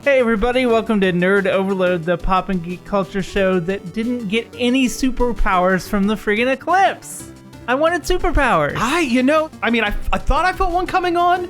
Hey everybody, welcome to Nerd Overload, the pop and geek culture show that didn't get any superpowers from the friggin' Eclipse. I wanted superpowers. I thought I felt one coming on,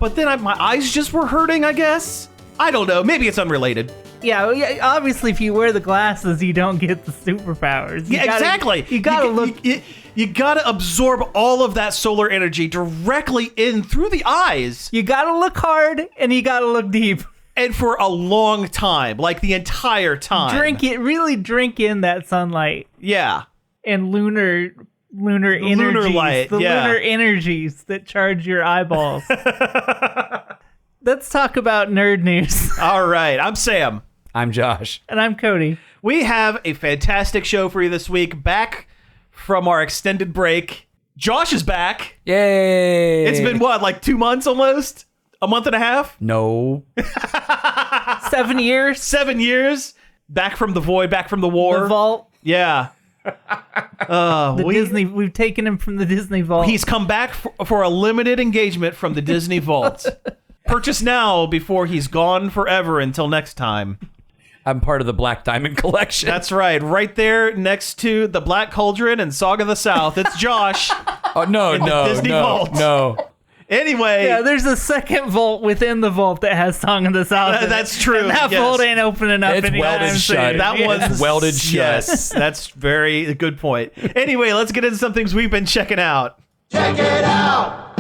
but then my eyes just were hurting, I guess. I don't know, maybe it's unrelated. Yeah, obviously if you wear the glasses, you don't get the superpowers. Exactly. You gotta look... You gotta absorb all of that solar energy directly in through the eyes. You gotta look hard, and you gotta look deep. And for a long time, like the entire time. Really drink in that sunlight. Yeah. And lunar energies. Lunar light, lunar energies that charge your eyeballs. Let's talk about nerd news. All right. I'm Sam. I'm Josh. And I'm Cody. We have a fantastic show for you this week. Back from our extended break. Josh is back. Yay. It's been what, like 2 months almost? A month and a half? No. 7 years? 7 years. Back from the void, back from the war. The vault. Yeah. We've taken him from the Disney vault. He's come back for a limited engagement from the Disney vault. Purchase now before he's gone forever until next time. I'm part of the Black Diamond collection. That's right. Right there next to the Black Cauldron and Song of the South. It's Josh. Oh, no. Disney vault. No. Anyway. Yeah, there's a second vault within the vault that has Song of the South. That's true. And that vault ain't opening up anytime welded shut. That one's welded shut. Yes, that's very good point. Anyway, let's get into some things we've been checking out. Check it out!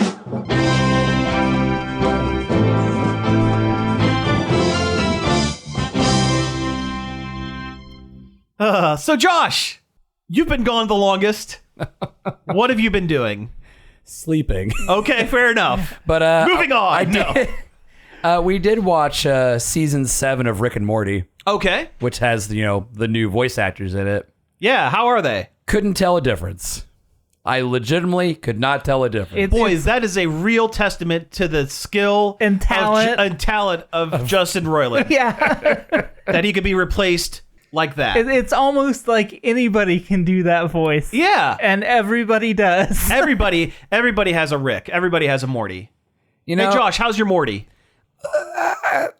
So Josh, you've been gone the longest. What have you been doing? Sleeping. Okay, fair enough. But moving on. We did watch season 7 of Rick and Morty. Okay. Which has, the new voice actors in it. Yeah, how are they? Couldn't tell a difference. I legitimately could not tell a difference. Boys, that is a real testament to the skill and talent of Justin Roiland. Yeah. That he could be replaced like that. It's almost like anybody can do that voice. Yeah. And everybody does. Everybody has a Rick. Everybody has a Morty. Hey, Josh, how's your Morty? I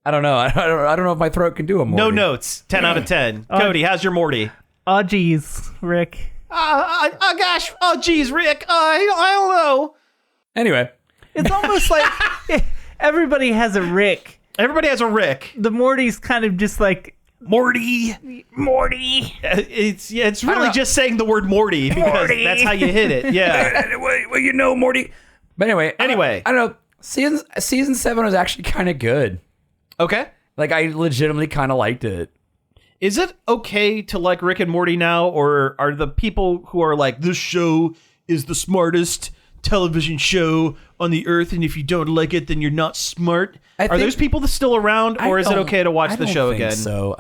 don't know. I don't know if my throat can do a Morty. No notes. 10 out of 10. Cody, how's your Morty? Oh, geez, Rick. Gosh. Oh, geez, Rick. I don't know. Anyway. It's almost like everybody has a Rick. Everybody has a Rick. The Morty's kind of just like Morty. It's really just saying the word Morty because that's how you hit it. Yeah. Well, Morty. But anyway, I don't know. Season 7 was actually kind of good. Okay. Like I legitimately kind of liked it. Is it okay to like Rick and Morty now, or are the people who are like, this show is the smartest television show on the earth, and if you don't like it, then you're not smart? Are those people still around, or is it okay to watch the show again? So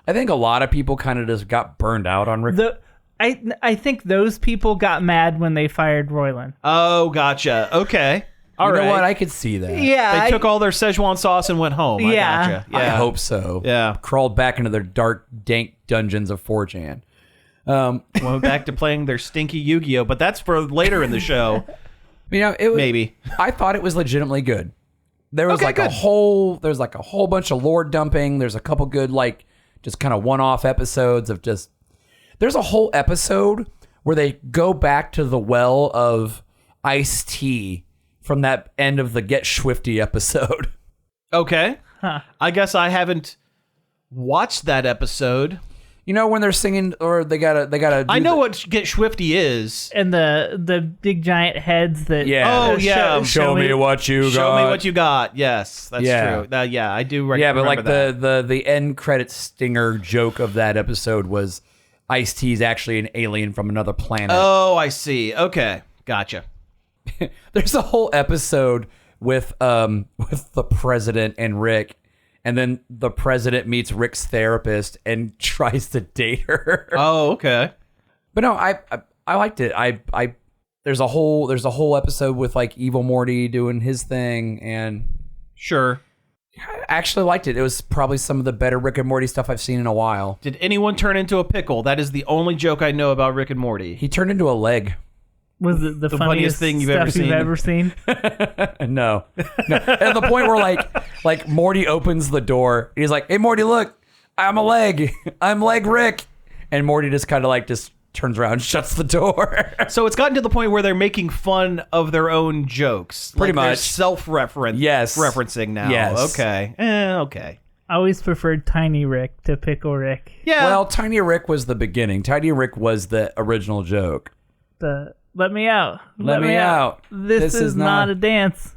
I think a lot of people kind of just got burned out on Rick. I think those people got mad when they fired Roiland. Oh, gotcha. Okay. You know what? I could see that. Yeah. They took all their Szechuan sauce and went home. Yeah. I gotcha. Yeah. I hope so. Yeah. Crawled back into their dark, dank dungeons of 4chan. Went back to playing their stinky Yu-Gi-Oh, but that's for later in the show. It was, maybe. I thought it was legitimately good. There was a whole bunch of lore dumping. There's a couple good just kind of one-off episodes of just. There's a whole episode where they go back to the well of iced tea from that end of the Get Swifty episode. Okay. Huh. I guess I haven't watched that episode. When they're singing, or they gotta. I know what Get Swifty is, and the big giant heads that. Yeah. Show me what you got. Show me what you got. Yes, that's true. I do. Remember but the end credit stinger joke of that episode was Ice-T is actually an alien from another planet. Oh, I see. Okay, gotcha. There's a whole episode with the president and Rick. And then the president meets Rick's therapist and tries to date her. Oh, okay. But no, I liked it. There's a whole episode with Evil Morty doing his thing, and sure, I actually liked it. It was probably some of the better Rick and Morty stuff I've seen in a while. Did anyone turn into a pickle? That is the only joke I know about Rick and Morty. He turned into a leg. Was it the funniest thing you've stuff ever seen? No. At the point where like Morty opens the door, he's like, "Hey Morty, look, I'm a leg. I'm leg Rick," and Morty just kind of like just turns around and shuts the door. So it's gotten to the point where they're making fun of their own jokes. Pretty much. They're referencing now. Yes. Okay. Okay. I always preferred Tiny Rick to Pickle Rick. Yeah. Well, Tiny Rick was the beginning. Tiny Rick was the original joke. Let me out. Let me out. This is not a dance.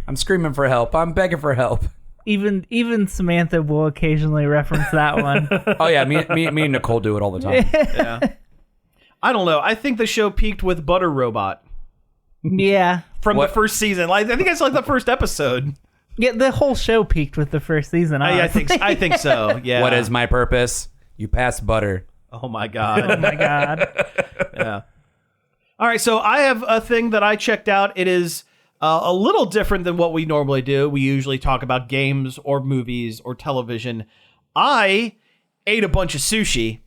I'm screaming for help. I'm begging for help. Even Samantha will occasionally reference that one. Oh yeah, me and Nicole do it all the time. Yeah. I don't know. I think the show peaked with Butter Robot Yeah. from the first season. Like, I think it's like the first episode. Yeah, the whole show peaked with the first season. I think so. Yeah. What is my purpose? You pass butter. Oh my god. Oh my god. Yeah. All right, so I have a thing that I checked out. It is a little different than what we normally do. We usually talk about games or movies or television. I ate a bunch of sushi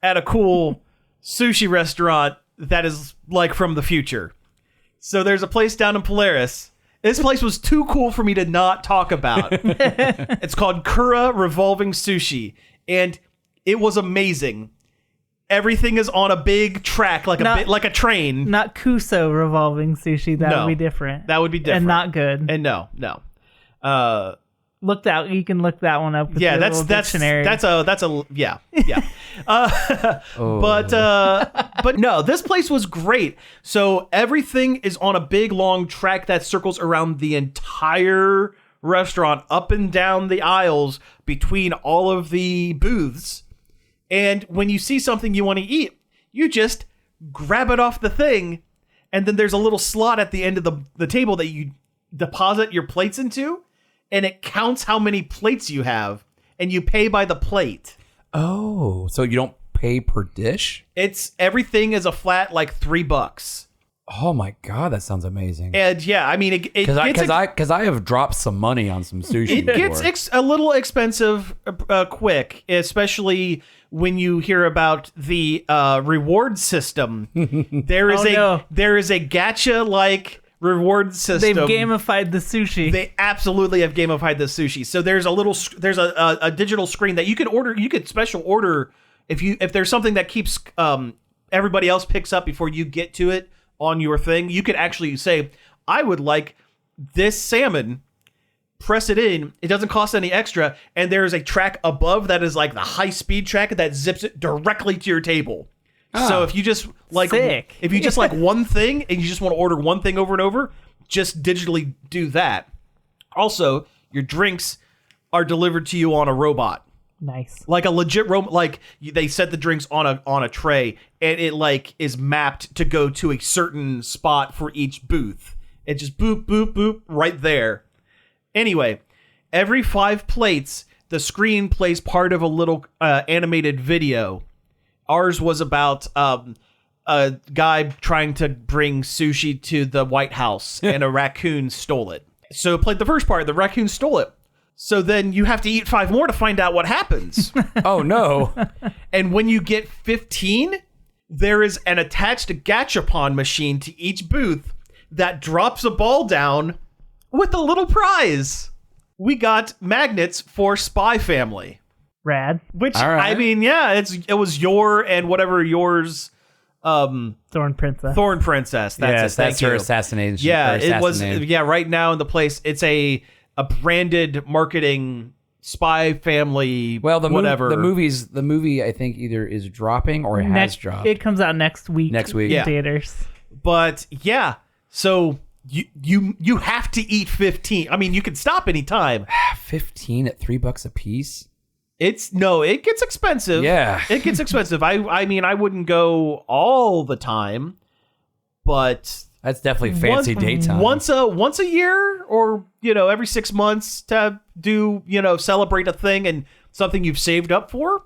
at a cool sushi restaurant that is like from the future. So there's a place down in Polaris. This place was too cool for me to not talk about. It's called Kura Revolving Sushi, and it was amazing. Everything is on a big track, like a train. Not Kuso revolving sushi. That would be different. That would be different. And not good. And no. Looked out. You can look that one up. With Yeah, your that's little dictionary. yeah. But no, this place was great. So everything is on a big long track that circles around the entire restaurant, up and down the aisles between all of the booths. And when you see something you want to eat, you just grab it off the thing, and then there's a little slot at the end of the table that you deposit your plates into, and it counts how many plates you have, and you pay by the plate. Oh, so you don't pay per dish? Everything is a flat like $3. Oh my god, that sounds amazing. And yeah, I mean, because I have dropped some money on some sushi. It gets a little expensive quick, especially when you hear about the reward system. There is a gacha like reward system. They've gamified the sushi. They absolutely have gamified the sushi. So there's a digital screen that you can order. You could special order if there's something that keeps everybody else picks up before you get to it on your thing. You could actually say, I would like this salmon. Press it in. It doesn't cost any extra. And there's a track above that is like the high speed track that zips it directly to your table. So if you just like, sick. if you just like one thing and you just want to order one thing over and over, just digitally do that. Also, your drinks are delivered to you on a robot. Nice. Like a legit robot. Like they set the drinks on a tray, and it like is mapped to go to a certain spot for each booth. It just boop boop boop right there. Anyway, every 5 plates, the screen plays part of a little animated video. Ours was about a guy trying to bring sushi to the White House, and a raccoon stole it. So it played the first part. The raccoon stole it. So then you have to eat 5 more to find out what happens. Oh, no. And when you get 15, there is an attached gachapon machine to each booth that drops a ball down with a little prize. We got magnets for Spy Family. Rad. Which, right. I mean, yeah, it was your and whatever yours... Thorn Princess. Thorn Princess. That's her assassination. Yeah, it was. Yeah, right now in the place, it's a branded marketing Spy Family. Well, the whatever. The movie I think either is dropping or it has dropped. It comes out next week. Next week, in theaters. But yeah, so you have to eat 15. I mean, you can stop anytime. 15 at $3 a piece. It gets expensive. Yeah, it gets expensive. I mean, I wouldn't go all the time, but that's definitely fancy daytime. Once a year, or every 6 months to do celebrate a thing and something you've saved up for.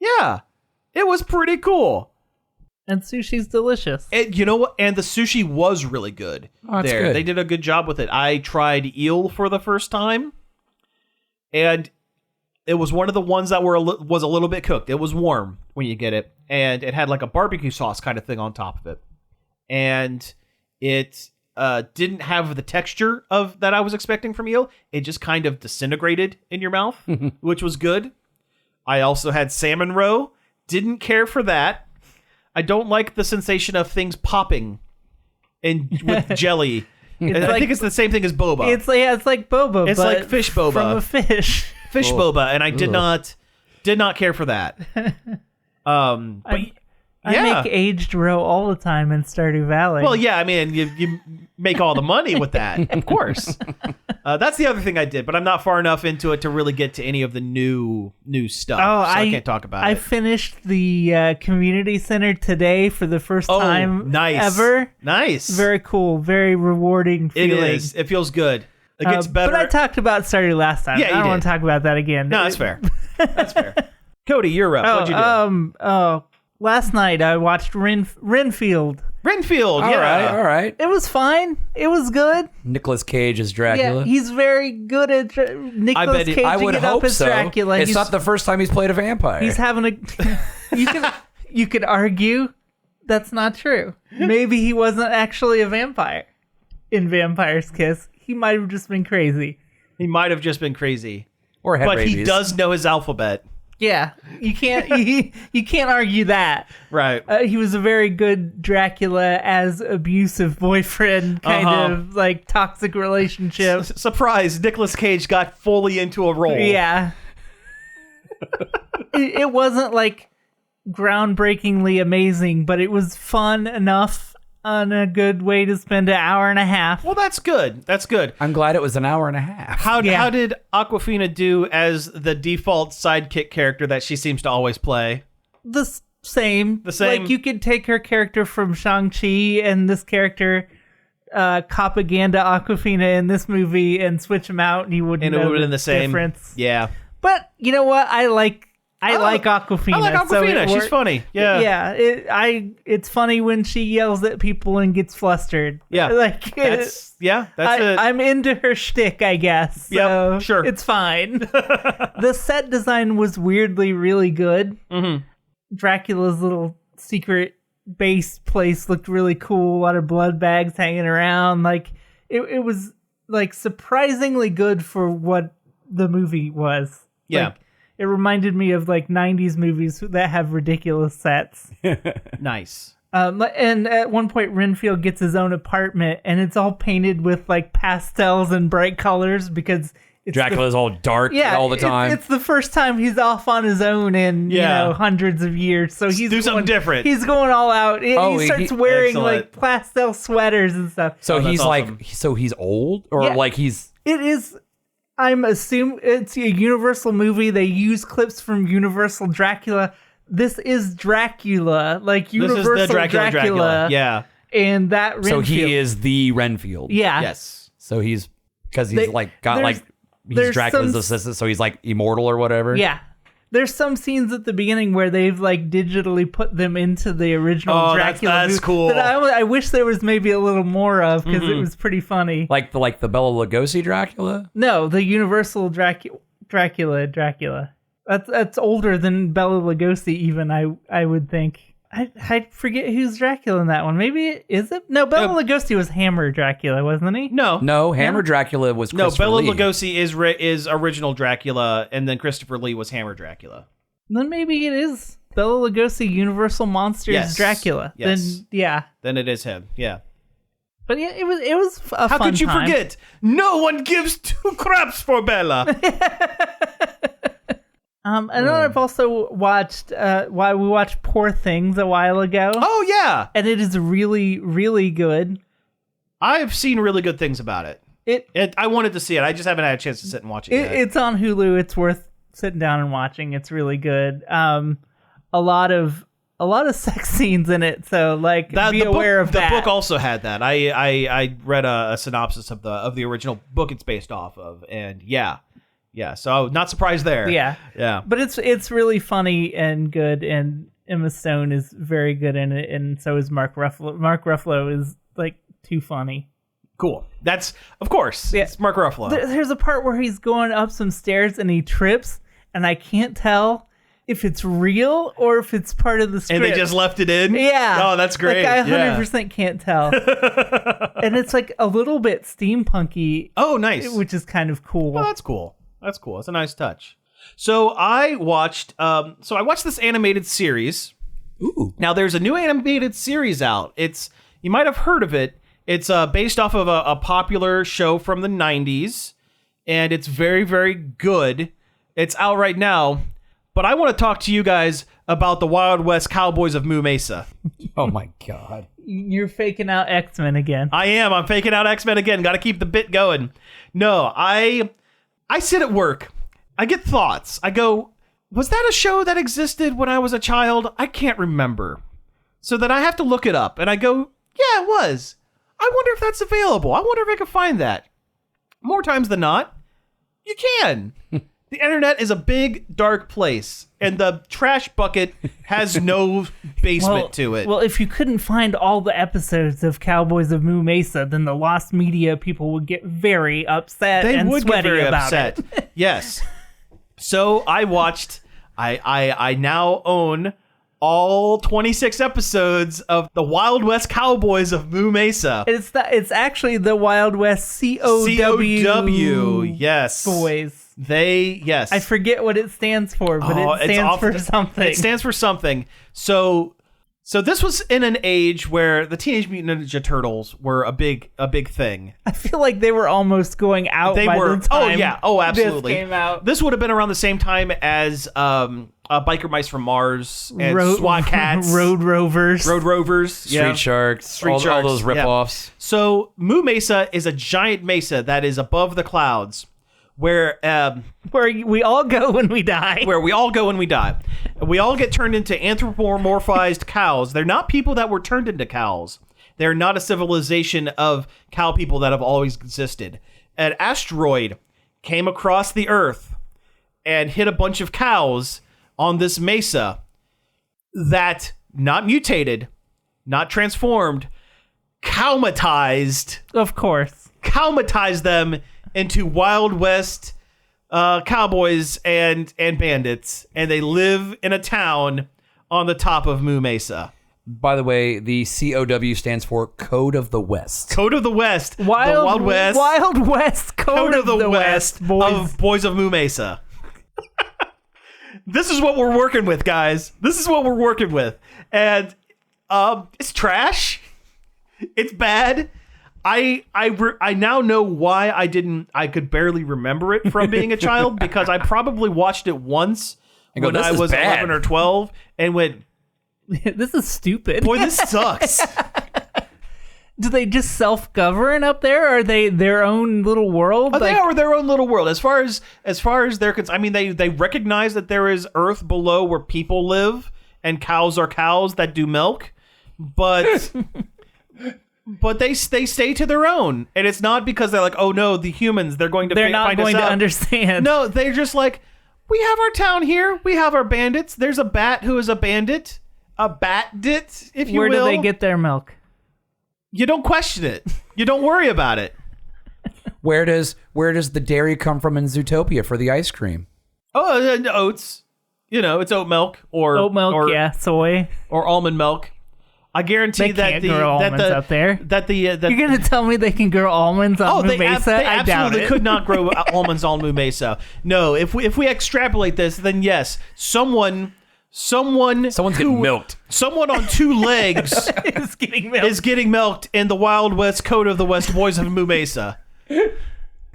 Yeah, it was pretty cool. And sushi's delicious. And you know what? And the sushi was really good. Oh, that's good. They did a good job with it. I tried eel for the first time, and it was one of the ones that was a little bit cooked. It was warm when you get it, and it had like a barbecue sauce kind of thing on top of it. and it didn't have the texture of that I was expecting from eel. It just kind of disintegrated in your mouth, which was good. I also had salmon roe. Didn't care for that. I don't like the sensation of things popping with jelly. I think it's the same thing as boba. It's like boba. It's but like fish boba from a fish. Fish boba, and I did not care for that. I make aged roe all the time in Stardew Valley. Well, yeah, I mean, you make all the money with that, of course. That's the other thing I did, but I'm not far enough into it to really get to any of the new stuff. So I can't talk about it. I finished the community center today for the first time ever. Nice. Very cool. Very rewarding feeling. It is. It feels good. It gets better. But I talked about Stardew last time. Yeah, I don't want to talk about that again. No, that's fair. That's fair. Cody, you're up. What'd you do? Last night I watched Renfield. Renfield, yeah. All right. It was fine. It was good. Nicolas Cage as Dracula. Yeah, he's very good at Nicolas Cage. I would hope as so. Dracula. It's not the first time he's played a vampire. He's having a. You could argue that's not true. Maybe he wasn't actually a vampire in Vampire's Kiss. He might have just been crazy. He might have just been crazy. Or had rabies. He does know his alphabet. Yeah, you can't you can't argue that. Right. He was a very good Dracula as abusive boyfriend, kind of like toxic relationship. Surprise! Nicolas Cage got fully into a role. Yeah. It wasn't like groundbreakingly amazing, but it was fun enough and a good way to spend an hour and a half. Well, that's good. That's good. I'm glad it was an hour and a half. How did Awkwafina do as the default sidekick character that she seems to always play? The same. Like, you could take her character from Shang-Chi and this character, Propaganda Awkwafina in this movie and switch them out and you wouldn't know the same difference. Yeah. But you know what? I like Awkwafina. I like Awkwafina. She's funny. Yeah. Yeah. It's funny when she yells at people and gets flustered. Yeah. That's it. I'm into her shtick, I guess. So yeah, sure. It's fine. The set design was weirdly really good. Mm-hmm. Dracula's little secret base place looked really cool. A lot of blood bags hanging around. Like it was like surprisingly good for what the movie was. Yeah. Like, it reminded me of like 90s movies that have ridiculous sets. Nice. And at one point, Renfield gets his own apartment, and it's all painted with like pastels and bright colors because Dracula's all dark all the time. It's the first time he's off on his own in hundreds of years. So he's do something different. He's going all out. He starts wearing like pastel sweaters and stuff. So he's awesome. like, so he's old, or like he's. It is. I'm assuming it's a Universal movie. They use clips from Universal Dracula. This is Dracula, like Universal this is the Dracula. Yeah. And that Renfield. So he is the Renfield. Yeah. Yes. So he's he's Dracula's assistant, so he's like immortal or whatever. Yeah. There's some scenes at the beginning where they've like digitally put them into the original Dracula. That's movie cool. That I wish there was maybe a little more of because it was pretty funny. Like the Bela Lugosi Dracula? No, the Universal Dracula. That's older than Bela Lugosi even, I would think. I forget who's Dracula in that one. Maybe is it? No, Bela Lugosi was Hammer Dracula, wasn't he? No, Hammer Dracula was Christopher Bela Lee. Lugosi is original Dracula, and then Christopher Lee was Hammer Dracula. Then maybe it is Bela Lugosi, Universal Monsters Dracula. Yes. Then it is him. Yeah. But yeah, it was a fun time. How could you forget? No one gives two craps for Bella. And then I've also watched we watched Poor Things a while ago. Oh yeah, and it is really, really good. I've seen really good things about it. I wanted to see it. I just haven't had a chance to sit and watch it yet. It's on Hulu. It's worth sitting down and watching. It's really good. A lot of sex scenes in it, so like be aware of that. The book also had that. I read a synopsis of the original book it's based off of, and yeah. So not surprised there. Yeah. But it's really funny and good, and Emma Stone is very good in it, and so is Mark Ruffalo. Mark Ruffalo is like too funny. Cool. That's of course. Yeah. It's Mark Ruffalo. There's a part where he's going up some stairs and he trips, and I can't tell if it's real or if it's part of the script. And they just left it in? Yeah. Oh, that's great. Like, I 100% can't tell. And it's like a little bit steampunky. Oh, nice. Which is kind of cool. Oh, that's cool. That's cool. It's a nice touch. So I watched this animated series. Ooh. Now there's a new animated series out. You might have heard of it. It's based off of a popular show from the 90s, and it's very, very good. It's out right now, but I want to talk to you guys about the Wild West Cowboys of Moo Mesa. Oh my God. You're faking out X-Men again. I am. I'm faking out X-Men again. Got to keep the bit going. No, I sit at work. I get thoughts. I go, was that a show that existed when I was a child? I can't remember. So then I have to look it up, and I go, yeah, it was. I wonder if that's available. I wonder if I can find that. More times than not, you can. The internet is a big, dark place, and the trash bucket has no basement to it. Well, if you couldn't find all the episodes of Cowboys of Moo Mesa, then the lost media people would get very upset They and would sweaty get very about upset. it. Yes. So I watched. I now own all 26 episodes of the Wild West Cowboys of Moo Mesa. It's actually the Wild West C.O.W. C.O.W. Yes. Boys. Yes. I forget what it stands for, but it stands for something. It stands for something. So this was in an age where the Teenage Mutant Ninja Turtles were a big thing. I feel like they were almost going out by the time Oh yeah. Oh, absolutely. This came out. This would have been around the same time as Biker Mice from Mars and SWAT Cats, Road Rovers, Street Sharks, all those ripoffs. Yeah. So Moo Mesa is a giant mesa that is above the clouds, where we all go when we die. Where we all go when we die. We all get turned into anthropomorphized cows. They're not people that were turned into cows. They're not a civilization of cow people that have always existed. An asteroid came across the Earth and hit a bunch of cows on this mesa that, not mutated, not transformed, cowmatized. Of course. Cowmatized them into Wild West cowboys and bandits, and they live in a town on the top of Moo Mesa. By the way, the COW stands for Code of the West. Code of the West. Wild West Code of the West. Boys of Moo Mesa. This is what we're working with, guys. This is what we're working with. And it's trash. It's bad. I now know why I could barely remember it from being a child, because I probably watched it once when I was 11 or 12 and went, this is stupid. Boy, this sucks. Do they just self-govern up there? Are they their own little world? They are their own little world. As far as they're concerned, I mean, they recognize that there is earth below where people live, and cows are cows that do milk, but but they stay to their own, and it's not because they're like, oh no, the humans, they're not going to understand. No, they're just like, we have our town here, we have our bandits. There's a bat who is a bandit, a bat-dit, if you will. Where do they get their milk? You don't question it. You don't worry about it. Where does the dairy come from in Zootopia for the ice cream? Oh, oats. It's oat milk or soy or almond milk. I guarantee they can't grow almonds up there. You're gonna tell me they can grow almonds on Moo Mesa? I doubt it. Could not grow almonds on Moo Mesa. No, if we extrapolate this, then yes, someone's getting milked. Someone on two legs is getting milked in the Wild West Code of the West Boys of Moo Mesa.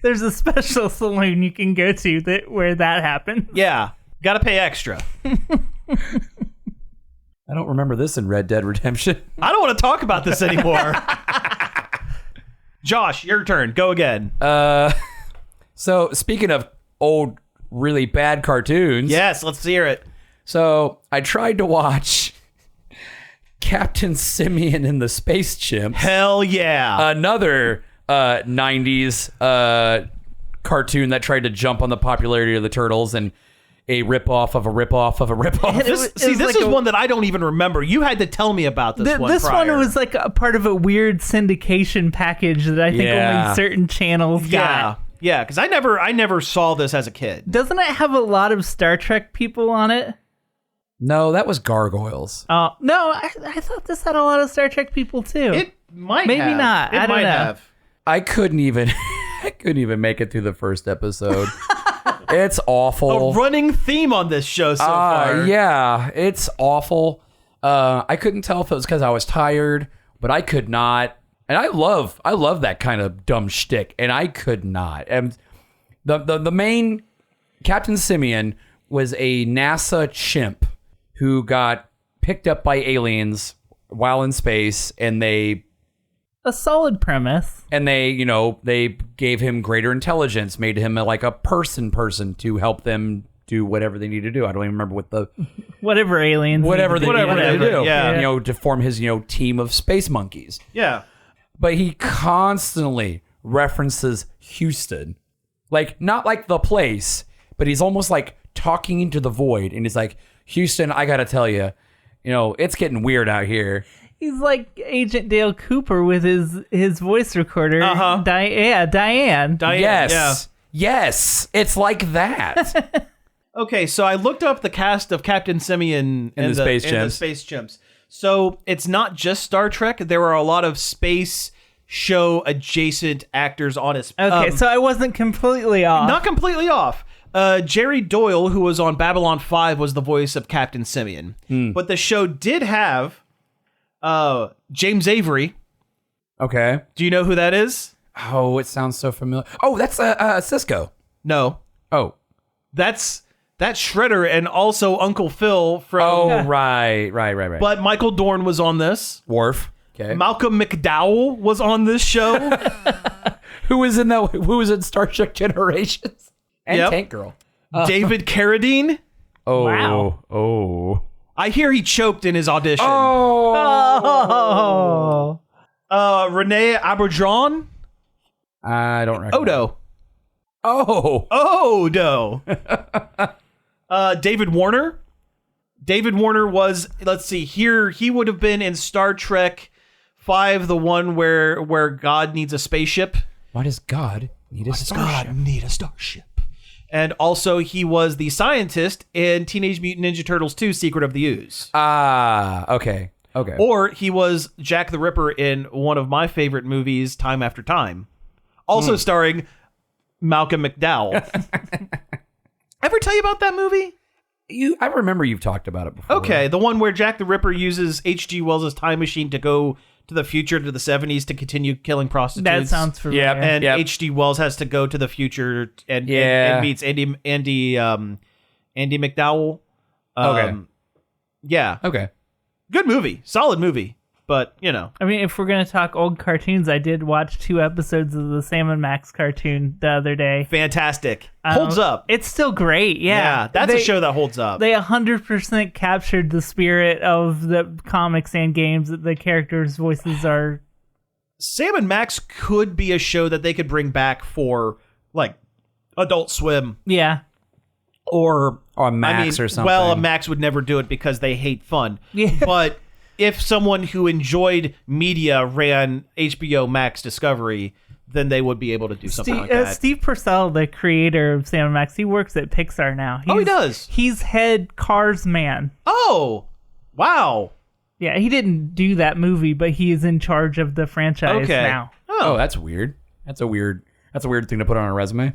There's a special saloon you can go to where that happens. Yeah, gotta pay extra. I don't remember this in Red Dead Redemption. I don't want to talk about this anymore. Josh, your turn. Go again. So speaking of old, really bad cartoons. Yes, let's hear it. So I tried to watch Captain Simian and the Space Chimps. Hell yeah. Another 90s cartoon that tried to jump on the popularity of the Turtles and a ripoff of a ripoff of a ripoff. This is one that I don't even remember. You had to tell me about this one. This prior. one was like a part of a weird syndication package that I think only certain channels got. Yeah, because I never saw this as a kid. Doesn't it have a lot of Star Trek people on it? No, that was Gargoyles. Oh no, I thought this had a lot of Star Trek people too. It might Maybe have. not. It I don't might know. have. I couldn't even make it through the first episode. It's awful. A running theme on this show so far. Yeah, it's awful. I couldn't tell if it was because I was tired, but I could not. And I love that kind of dumb shtick, and I could not. And the main Captain Simian was a NASA chimp who got picked up by aliens while in space, and a solid premise. And they gave him greater intelligence, made him like a person to help them do whatever they need to do. I don't even remember what the whatever aliens whatever they needed to do. Yeah. To form his team of space monkeys. Yeah. But he constantly references Houston, like not like the place, but he's almost like talking into the void, and he's like, Houston, I gotta tell you, it's getting weird out here. He's like Agent Dale Cooper with his voice recorder. Uh-huh. Diane. Yes. Yes. It's like that. Okay, so I looked up the cast of Captain Simian and the Space Chimps. So it's not just Star Trek. There are a lot of space show adjacent actors on it. Okay, so I wasn't completely off. Not completely off. Jerry Doyle, who was on Babylon 5, was the voice of Captain Simian. But the show did have James Avery. Okay. Do you know who that is? Oh, it sounds so familiar. Oh, that's Cisco. No. Oh. That's Shredder and also Uncle Phil from... Oh, right. But Michael Dorn was on this. Worf. Okay. Malcolm McDowell was on this show. Who was in Star Trek Generations? And Tank Girl. David Carradine. Oh. Wow. Oh. I hear he choked in his audition. Oh. Renee Auberjonois. I don't recognize. Odo. Oh. Odo. David Warner. David Warner was, let's see here, he would have been in Star Trek 5, the one where God needs a spaceship. Why does God need a starship? God need a starship? And also he was the scientist in Teenage Mutant Ninja Turtles 2, Secret of the Ooze. Okay. Or he was Jack the Ripper in one of my favorite movies, Time After Time. Also starring Malcolm McDowell. Ever tell you about that movie? I remember you've talked about it before. Okay, the one where Jack the Ripper uses H.G. Wells' time machine to go to the future, to the 70s, to continue killing prostitutes. That sounds familiar. Yep. And H.G. Wells has to go to the future and meets Andy McDowell. Okay. Yeah. Okay. Good movie. Solid movie. But, I mean, if we're going to talk old cartoons, I did watch 2 episodes of the Sam and Max cartoon the other day. fantastic. Holds up. It's still great, Yeah, that's a show that holds up. They 100% captured the spirit of the comics and games that the characters' voices are. Sam and Max could be a show that they could bring back for, like, Adult Swim. Yeah. Or Max or something. Well, Max would never do it because they hate fun. Yeah. But if someone who enjoyed media ran HBO Max Discovery, then they would be able to do something like that. Steve Purcell, the creator of Sam and Max, he works at Pixar now. He does? He's head Cars man. Oh, wow. Yeah, he didn't do that movie, but he is in charge of the franchise now. Oh, that's weird. That's a weird thing to put on a resume.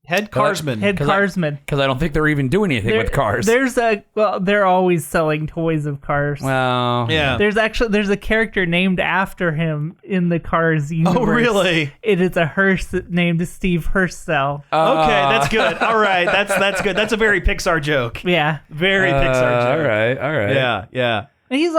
Head Carsman. Head Carsman. Because I don't think they're even doing anything with cars. They're always selling toys of cars. Well, yeah. There's a character named after him in the Cars universe. Oh, really? It is a hearse named Steve Purcell. Okay, that's good. All right, that's good. That's a very Pixar joke. Yeah. Very Pixar joke. All right. Yeah. And he's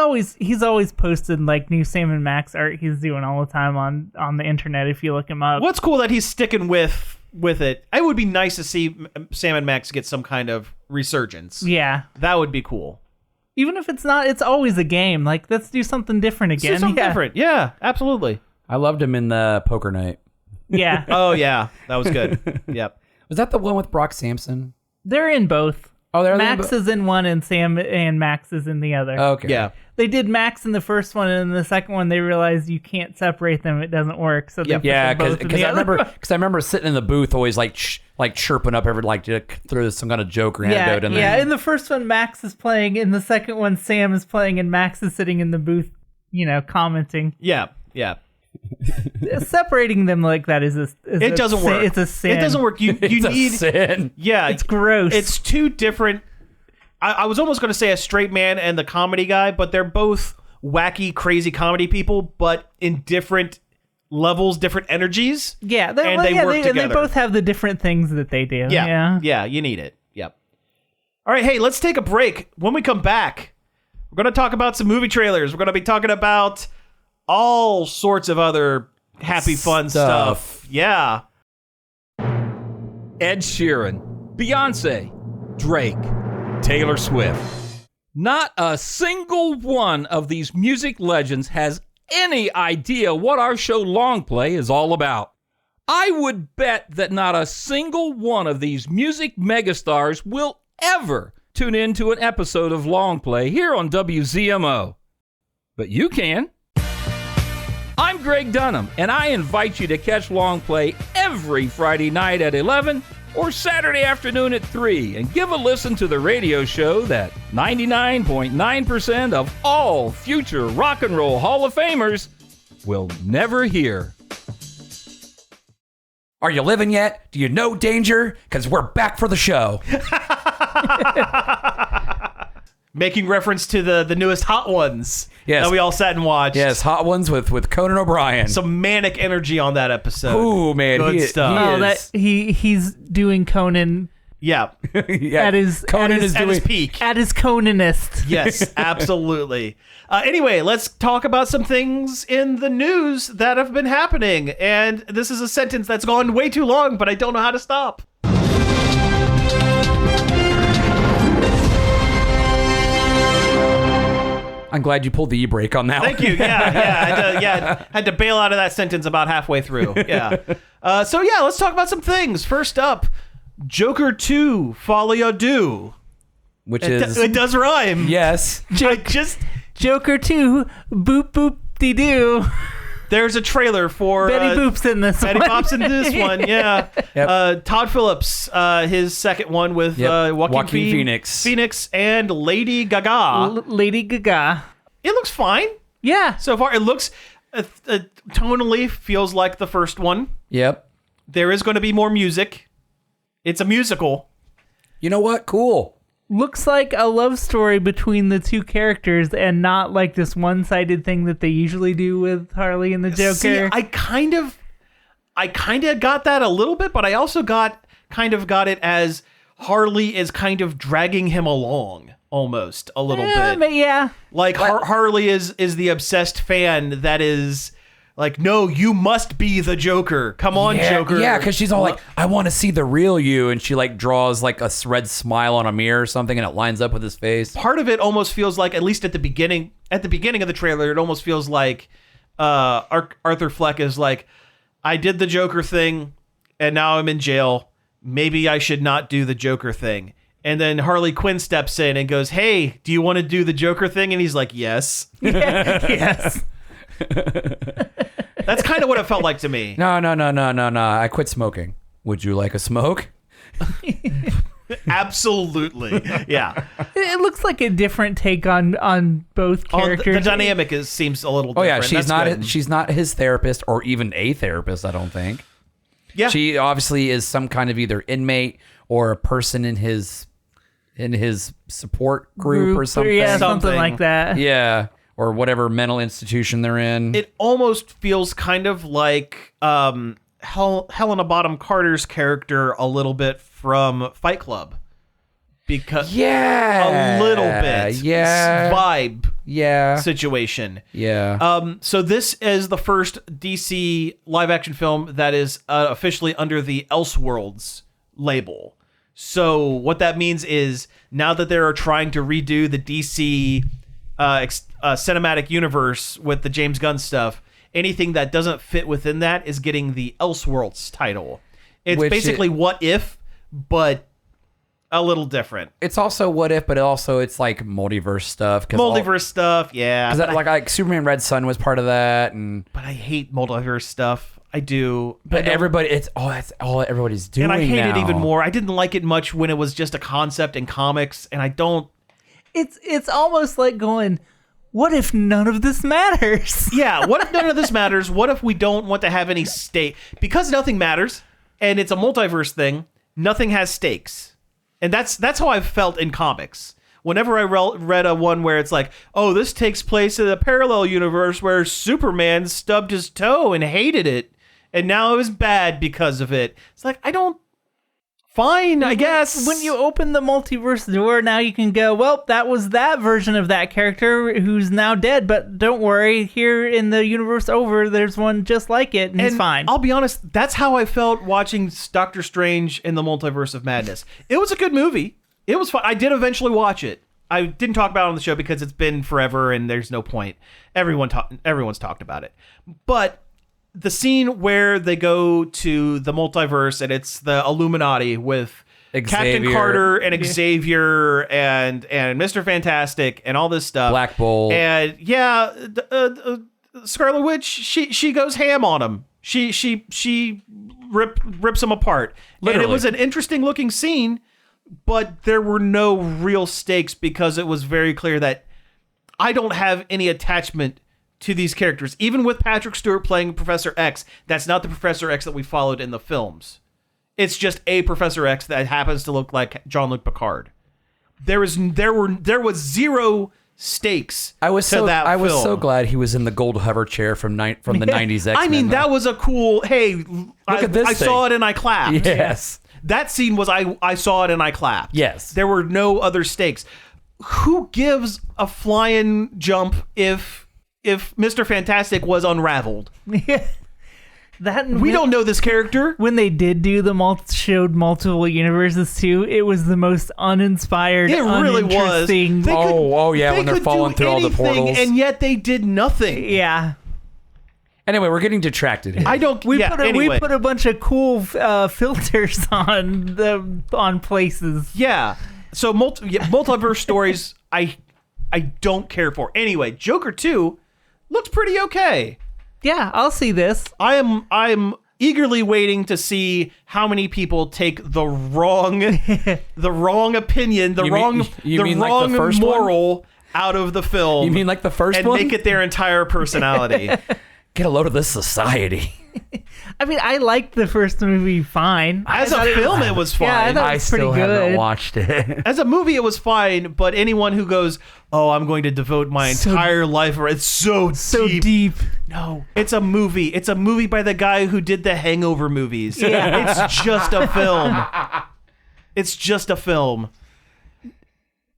always posted like new Sam and Max art he's doing all the time on the internet if you look him up. What's cool that he's sticking with it. It would be nice to see Sam and Max get some kind of resurgence. Yeah. That would be cool. Even if it's not, it's always a game. Like, let's do something different again. Let's do something different. Yeah, absolutely. I loved him in the Poker Night. Yeah. Oh, yeah. That was good. Yep. Was that the one with Brock Sampson? They're in both. Oh, Max is in one and Sam and Max is in the other. Okay. Yeah. They did Max in the first one, and in the second one, they realized you can't separate them; it doesn't work. So they put them both in the other. Because I remember sitting in the booth, always like like chirping up every like to throw some kind of joke or anecdote in there. Yeah, in the first one, Max is playing. In the second one, Sam is playing, and Max is sitting in the booth, commenting. Yeah. Separating them like that it doesn't work. It's a sin. It doesn't work. You need a sin. Yeah, it's gross. It's two different. I was almost going to say a straight man and the comedy guy, but they're both wacky, crazy comedy people, but in different levels, different energies. Yeah, they work together. And they both have the different things that they do. Yeah, you need it. Yep. All right, hey, let's take a break. When we come back, we're going to talk about some movie trailers. We're going to be talking about all sorts of other happy, fun stuff. Yeah. Ed Sheeran, Beyonce, Drake, Taylor Swift. Not a single one of these music legends has any idea what our show Long Play is all about. I would bet that not a single one of these music megastars will ever tune into an episode of Long Play here on WZMO. But you can. I'm Greg Dunham, and I invite you to catch Long Play every Friday night at 11 or Saturday afternoon at 3 and give a listen to the radio show that 99.9% of all future Rock and Roll Hall of Famers will never hear. Are you living yet? Do you know danger? Because we're back for the show. Making reference to the newest Hot Ones that we all sat and watched. Yes, Hot Ones with Conan O'Brien. Some manic energy on that episode. Ooh, man. Good stuff. He's doing Conan. Yeah. At his peak. At his Conanist. Yes, absolutely. Anyway, let's talk about some things in the news that have been happening. And this is a sentence that's gone way too long, but I don't know how to stop. I'm glad you pulled the e-brake on that Thank one. you. Yeah. Had to bail out of that sentence about halfway through. Yeah. Let's talk about some things. First up, Joker 2, Folie à Deux. It does rhyme. Yes. Joker 2, boop boop de doo. There's a trailer for Betty Boop's in this Betty one. Bop's in this one, yeah. Yep. Todd Phillips, his second one with Joaquin Phoenix and Lady Gaga. Lady Gaga. It looks fine. Yeah. So far, it looks tonally feels like the first one. Yep. There is going to be more music. It's a musical. You know what? Cool. Looks like a love story between the two characters and not like this one-sided thing that they usually do with Harley and the Joker. See, I kind of got that a little bit, but I also got it as Harley is kind of dragging him along almost a little bit. But yeah. Like Harley is the obsessed fan that is like, no, you must be the Joker. Come on, Joker. Yeah, because she's all like, I want to see the real you. And she like draws like a red smile on a mirror or something and it lines up with his face. Part of it almost feels like, at least at the beginning of the trailer, it almost feels like Arthur Fleck is like, I did the Joker thing and now I'm in jail. Maybe I should not do the Joker thing. And then Harley Quinn steps in and goes, hey, do you want to do the Joker thing? And he's like, yes. Yes. That's kind of what it felt like to me. No. I quit smoking. Would you like a smoke? Absolutely. Yeah. It looks like a different take on both characters. The dynamic seems a little different. Oh yeah, she's not his therapist or even a therapist, I don't think. Yeah. She obviously is some kind of either inmate or a person in his support group or something. Yeah, something like that. Yeah. Or whatever mental institution they're in. It almost feels kind of like Helena Bonham Carter's character a little bit from Fight Club. Because a little bit. Vibe situation. Yeah. So this is the first DC live action film that is officially under the Elseworlds label. So what that means is now that they're trying to redo the DC cinematic universe with the James Gunn stuff, anything that doesn't fit within that is getting the Elseworlds title. It's basically What If, but a little different. It's also What If, but it's like multiverse stuff. Yeah. Because like Superman Red Sun was part of that. But I hate multiverse stuff. I do. But that's all everybody's doing. And I hate it now. even more. I didn't like it much when it was just a concept in comics, and I don't. It's almost like going, what if none of this matters? Yeah, what if none of this matters? What if we don't want to have any stake? Because nothing matters, and it's a multiverse thing, nothing has stakes. And that's how I've felt in comics. Whenever I read a one where it's like, oh, this takes place in a parallel universe where Superman stubbed his toe and hated it, and now it was bad because of it. It's like, fine, I guess. When you open the multiverse door, now you can go, well, that was that version of that character who's now dead, but don't worry, here in the universe over, there's one just like it, and it's fine. I'll be honest, that's how I felt watching Doctor Strange in the Multiverse of Madness. It was a good movie. It was fun. I did eventually watch it. I didn't talk about it on the show because it's been forever and there's no point. Everyone's talked about it. But the scene where they go to the multiverse and it's the Illuminati with Captain Carter and Xavier and Mr. Fantastic and all this stuff. Black Bolt. And Scarlet Witch, she goes ham on him. She rips him apart. Literally. And it was an interesting looking scene, but there were no real stakes because it was very clear that I don't have any attachment to these characters. Even with Patrick Stewart playing Professor X, that's not the Professor X that we followed in the films. It's just a Professor X that happens to look like Jean-Luc Picard. There was zero stakes. I was so glad he was in the gold hover chair from the 90s X-Men. I mean, that was a cool, hey, look at this I thing. saw it and I clapped. Yes. That scene was I saw it and I clapped. Yes. There were no other stakes. Who gives a flying jump if Mr. Fantastic was unraveled? We don't know this character. When they did do showed multiple universes too, it was the most uninspired, It really was. uninteresting. When they're falling through all the portals. And yet they did nothing. Yeah. Anyway, we're getting detracted here. We put a bunch of cool filters on places. Yeah. So multiverse stories, I don't care for. Anyway, Joker 2 looked pretty okay. Yeah, I'll see this. I'm eagerly waiting to see how many people take the wrong opinion, the wrong moral out of the film. You mean like the first and one? And make it their entire personality. Get a load of this society. I mean, I liked the first movie fine. As a film, it was fine. Yeah, I thought it was pretty still good. haven't watched it. As a movie, it was fine, but anyone who goes, oh, I'm going to devote my entire life, or it's so deep. No, it's a movie. It's a movie by the guy who did the Hangover movies. Yeah. It's just a film. It's just a film.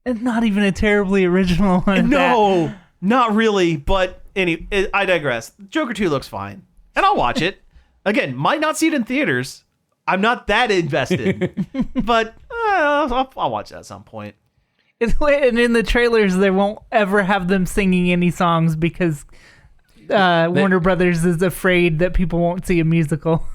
And not even a terribly original one. No, not really, but I digress. Joker 2 looks fine, and I'll watch it. Again, might not see it in theaters. I'm not that invested, but I'll watch that at some point. And in the trailers, they won't ever have them singing any songs because Warner Brothers is afraid that people won't see a musical.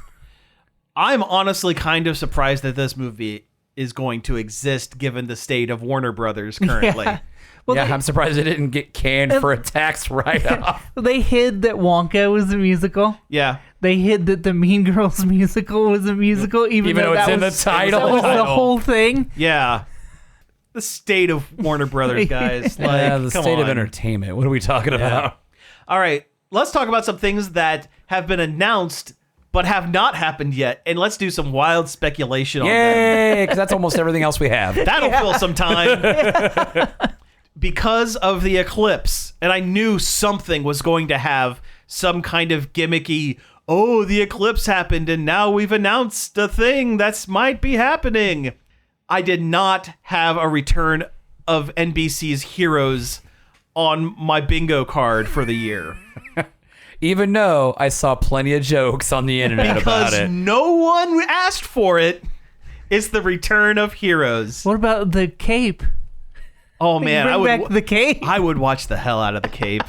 I'm honestly kind of surprised that this movie is going to exist given the state of Warner Brothers currently. Yeah. Well, I'm surprised it didn't get canned for a tax write-off. They hid that Wonka was a musical. Yeah. They hid that the Mean Girls musical was a musical, even though it's in the title. That was the whole thing. Yeah. The state of Warner Brothers, guys. The state of entertainment. What are we talking about? All right. Let's talk about some things that have been announced but have not happened yet. And let's do some wild speculation on them. Yay, because that's almost everything else we have. That'll fill some time. Because of the eclipse, and I knew something was going to have some kind of gimmicky, oh, the eclipse happened and now we've announced a thing that might be happening. I did not have a return of NBC's Heroes on my bingo card for the year. Even though I saw plenty of jokes on the internet about it. Because no one asked for it. It's the return of Heroes. What about the Cape? Oh man, Bring back the Cape. I would watch the hell out of the Cape.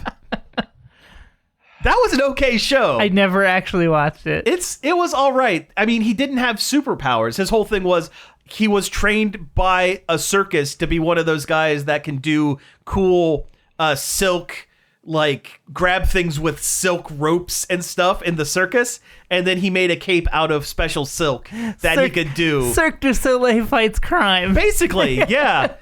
That was an okay show. I never actually watched it. It was all right. I mean, he didn't have superpowers. His whole thing was he was trained by a circus to be one of those guys that can do cool silk like grab things with silk ropes and stuff in the circus, and then he made a cape out of special silk that he could do. Cirque du Soleil fights crime. Basically, yeah.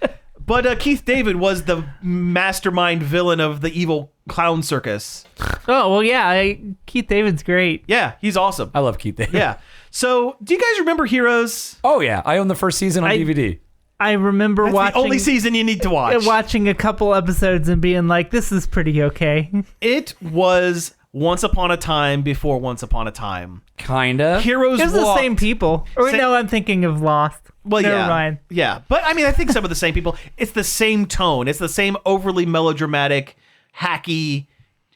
But Keith David was the mastermind villain of the evil clown circus. Oh, well, yeah. Keith David's great. Yeah, he's awesome. I love Keith David. Yeah. So, do you guys remember Heroes? Oh, yeah. I own the first season on DVD. I remember That's watching... the only season you need to watch. Watching a couple episodes and being like, this is pretty okay. It was Once Upon a Time before Once Upon a Time. Kinda. Heroes It's the walked- same people. Or no, I'm thinking of Lost. Well, Never yeah. mind. Yeah. But, I mean, I think some of the same people. It's the same tone. It's the same overly melodramatic, hacky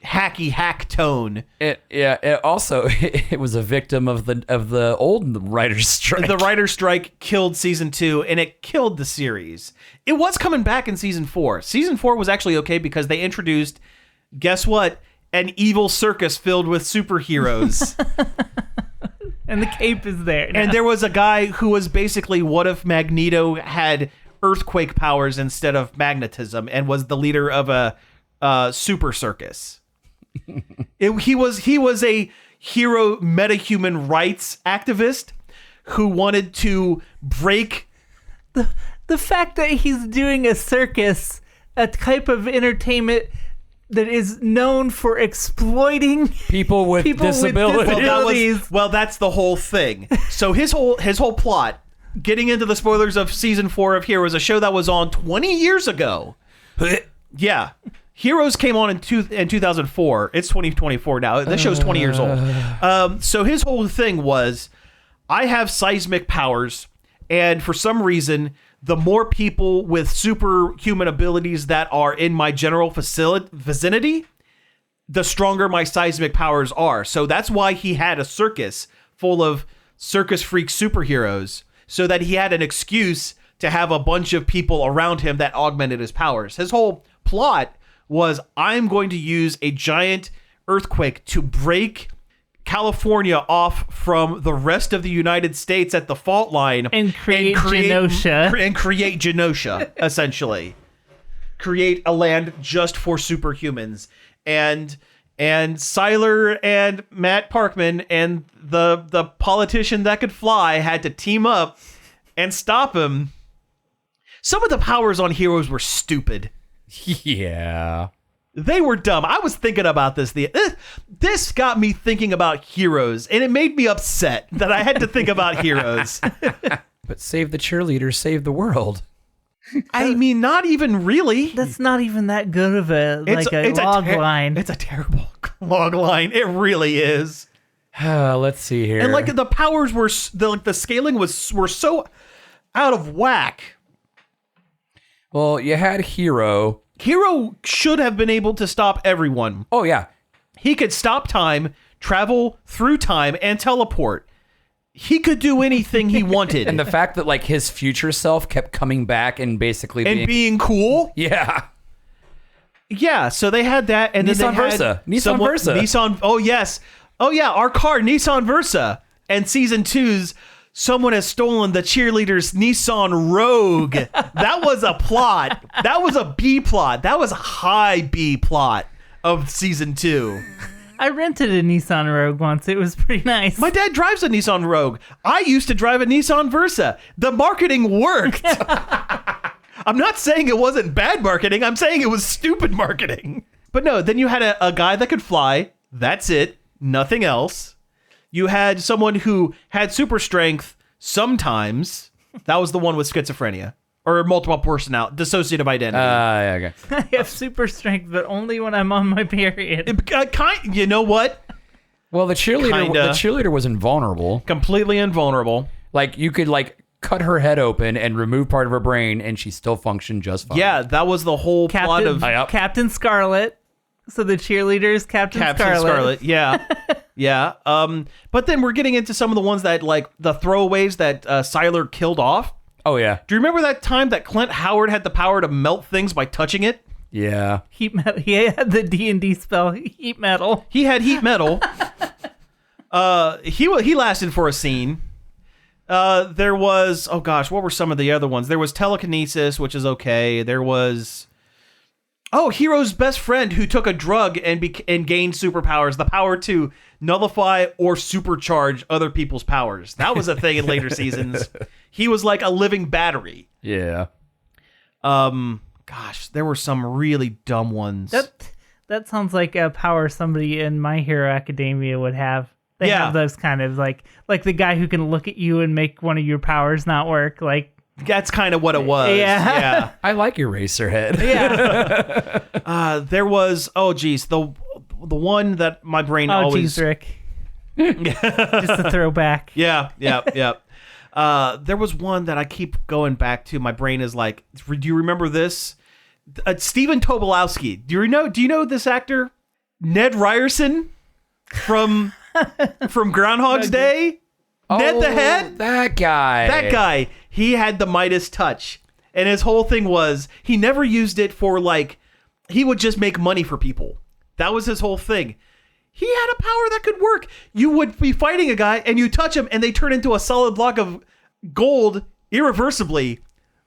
hack tone. It also it was a victim of the old writers' strike. The writer's strike killed season 2, and it killed the series. It was coming back in season 4. Season 4 was actually okay because they introduced, guess what? An evil circus filled with superheroes. And the cape is there now. And there was a guy who was basically, what if Magneto had earthquake powers instead of magnetism and was the leader of a super circus? He was a hero metahuman rights activist who wanted to break the fact that he's doing a circus, a type of entertainment that is known for exploiting people with disabilities. Well, that's the whole thing. So his whole plot, getting into the spoilers of season 4 of Heroes, a show that was on 20 years ago. Yeah. Heroes came on in 2004. It's 2024 now. This show's 20 years old. So his whole thing was, I have seismic powers, and for some reason, the more people with superhuman abilities that are in my general vicinity, the stronger my seismic powers are. So that's why he had a circus full of circus freak superheroes, so that he had an excuse to have a bunch of people around him that augmented his powers. His whole plot was, I'm going to use a giant earthquake to break California off from the rest of the United States at the fault line and create Genosha. And create Genosha, essentially. Create a land just for superhumans. And Siler and Matt Parkman and the politician that could fly had to team up and stop him. Some of the powers on Heroes were stupid. Yeah. They were dumb. I was thinking about this. This got me thinking about Heroes, and it made me upset that I had to think about Heroes. But save the cheerleaders, save the world. I mean, not even really. That's not even that good of a log line. It's a terrible log line. It really is. Let's see here. And like the powers were, the scaling were so out of whack. Well, you had Hero. Hero should have been able to stop everyone. Oh, yeah. He could stop time, travel through time, and teleport. He could do anything he wanted. And the fact that like his future self kept coming back and basically being cool. Yeah. Yeah, so they had that, and Nissan then they Versa. had Nissan Versa. Nissan. Oh yes. Oh yeah, our car, Nissan Versa. And season 2's, someone has stolen the cheerleader's Nissan Rogue. That was a plot. That was a B plot. That was a high B plot of season 2. I rented a Nissan Rogue once. It was pretty nice. My dad drives a Nissan Rogue. I used to drive a Nissan Versa. The marketing worked. I'm not saying it wasn't bad marketing. I'm saying it was stupid marketing. But no, then you had a guy that could fly. That's it. Nothing else. You had someone who had super strength sometimes. That was the one with schizophrenia. Or multiple personality, dissociative identity. Yeah, okay. I have super strength, but only when I'm on my period. You know what? Well, the cheerleader was invulnerable. Completely invulnerable. Like, you could, like, cut her head open and remove part of her brain, and she still functioned just fine. Yeah, that was the whole plot of... Captain Scarlet. So the cheerleader is Captain Scarlet. Yeah. Yeah. But then we're getting into some of the ones that, like, the throwaways that Siler killed off. Oh, yeah. Do you remember that time that Clint Howard had the power to melt things by touching it? Yeah. Heat metal. He had the D&D spell, heat metal. He had heat metal. He lasted for a scene. There was, oh gosh, what were some of the other ones? There was telekinesis, which is okay. There was, Oh, Hero's best friend who took a drug and gained superpowers, the power to nullify or supercharge other people's powers. That was a thing in later seasons. He was like a living battery. Yeah. Gosh, there were some really dumb ones. That sounds like a power somebody in My Hero Academia would have. They have those kind of like the guy who can look at you and make one of your powers not work. Like that's kind of what it was. Yeah. I like Eraserhead. Yeah. There was the one that my brain always. Oh, geez, Rick. Just a throwback. Yeah. There was one that I keep going back to. My brain is like, do you remember this? Stephen Tobolowsky. Do you know this actor? Ned Ryerson from Groundhog's Day? Ned the Head? That guy. He had the Midas touch. And his whole thing was he never used it for he would just make money for people. That was his whole thing. He had a power that could work. You would be fighting a guy and you touch him and they turn into a solid block of gold irreversibly.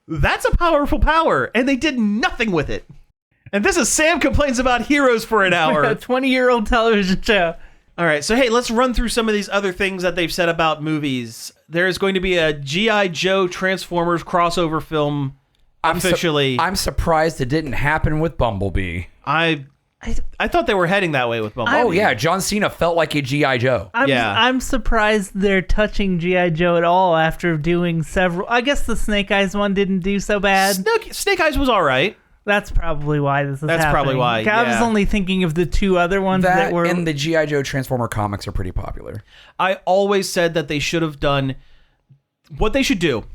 That's a powerful power. And they did nothing with it. And this is Sam Complains About Heroes for an hour. A 20-year-old television show. All right, so hey, let's run through some of these other things that they've said about movies. There is going to be a G.I. Joe Transformers crossover film officially. I'm surprised it didn't happen with Bumblebee. I thought they were heading that way with Bumblebee. Oh yeah, John Cena felt like a G.I. Joe. I'm surprised they're touching G.I. Joe at all after doing several. I guess the Snake Eyes one didn't do so bad. Snake Eyes was all right. That's probably why this is happening. That's probably why, I was only thinking of the two other ones that were... and the G.I. Joe Transformer comics are pretty popular. I always said that they should have done... What they should do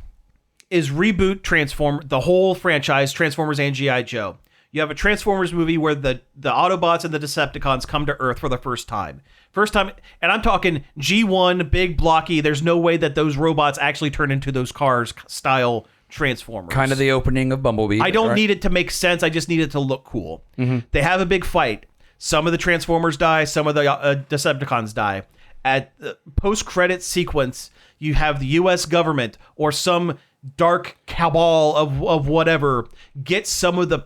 is reboot the whole franchise, Transformers and G.I. Joe. You have a Transformers movie where the Autobots and the Decepticons come to Earth for the first time. And I'm talking G1, big, blocky. There's no way that those robots actually turn into those cars style Transformers. Kind of the opening of Bumblebee. I don't need it to make sense. I just need it to look cool. Mm-hmm. They have a big fight. Some of the Transformers die. Some of the Decepticons die. At the post-credit sequence, you have the U.S. government or some dark cabal of whatever get some of the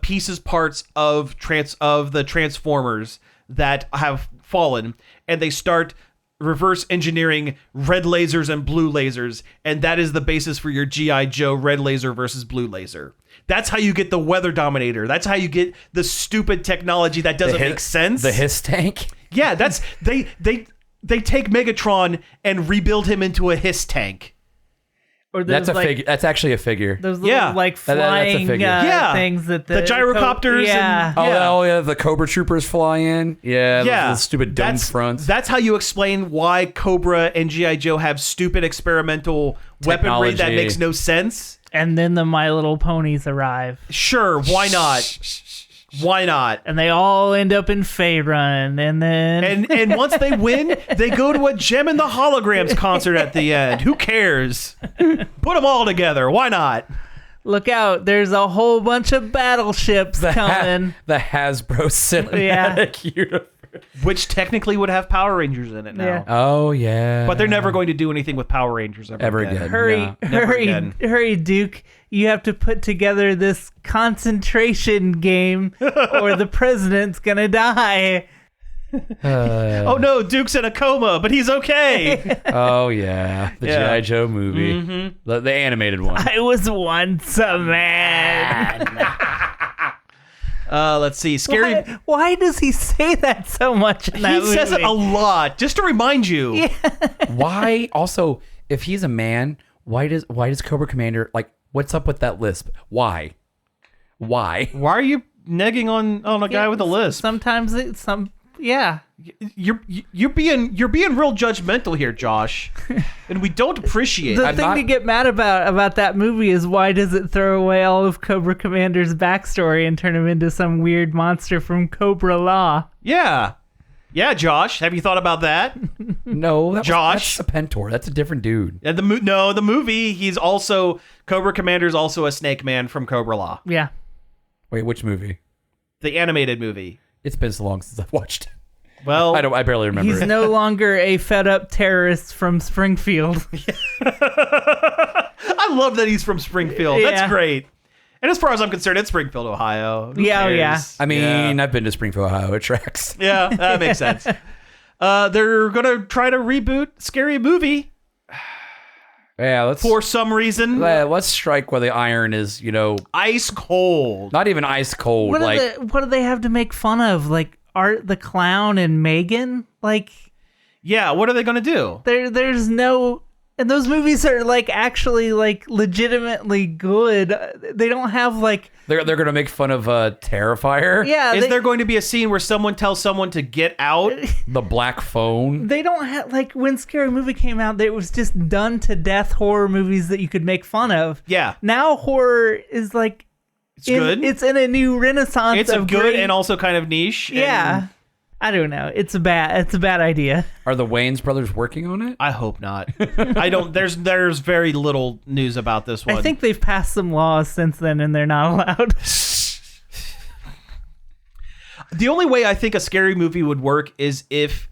parts of the Transformers that have fallen, and they start reverse engineering red lasers and blue lasers, and that is the basis for your G.I. Joe red laser versus blue laser. That's how you get the weather dominator. That's how you get the stupid technology that doesn't make sense. The Hiss tank? Yeah, that's they take Megatron and rebuild him into a Hiss tank. Or that's a figure. That's actually a figure. Those little flying things that the gyrocopters. The Cobra Troopers fly in. Yeah, those stupid dome fronts. That's how you explain why Cobra and G.I. Joe have stupid experimental weaponry that makes no sense. And then the My Little Ponies arrive. Sure, why not? Why not? And they all end up in Faerun, and then... And once they win, they go to a Gem and the Holograms concert at the end. Who cares? Put them all together. Why not? Look out, there's a whole bunch of battleships coming. The Hasbro cinematic universe. Which technically would have Power Rangers in it now. Yeah. Oh, yeah. But they're never going to do anything with Power Rangers ever again. Hurry, Duke. You have to put together this concentration game or the president's going to die. Oh, no, Duke's in a coma, but he's okay. Oh, yeah. The G.I. Joe movie. Mm-hmm. The animated one. I was once a man. Let's see. Scary. Why does he say that so much in that movie? He says it a lot, just to remind you. Yeah. Why? Also, if he's a man, why does Cobra Commander, what's up with that lisp? Why? Why are you negging on a guy with a lisp? Sometimes You're being real judgmental here, Josh, and we don't appreciate it. To get mad about that movie is why does it throw away all of Cobra Commander's backstory and turn him into some weird monster from Cobra Law? Yeah, Josh, have you thought about that? No, Josh, that's a Pentor. That's a different dude. And the movie, he's also Cobra Commander's also a Snake Man from Cobra Law. Yeah. Wait, which movie? The animated movie. It's been so long since I've watched it. Well, I barely remember. He's no longer a fed-up terrorist from Springfield. I love that he's from Springfield. That's great. And as far as I'm concerned, it's Springfield, Ohio. Who Yeah, oh, cares? yeah. I mean, I've been to Springfield, Ohio. It tracks. Yeah, that makes sense. They're going to try to reboot Scary Movie Yeah, let's for some reason. let's strike where the iron is, Ice cold. not even ice cold. What do they have to make fun of? Like Art the Clown and Megan? Like, Yeah, what are they going to do? there's no... And those movies are like actually like legitimately good. They don't have like... they're going to make fun of Terrifier. Yeah. Is there going to be a scene where someone tells someone to get out? The black phone. They don't have... Like when Scary Movie came out, it was just done to death horror movies that you could make fun of. Yeah. Now horror is like... It's good. It's in a new renaissance It's a of good great... and also kind of niche. Yeah. and I don't know. It's a bad idea. Are the Wayans brothers working on it? I hope not. I don't. There's very little news about this one. I think they've passed some laws since then and they're not allowed. the only way I think a Scary Movie would work is if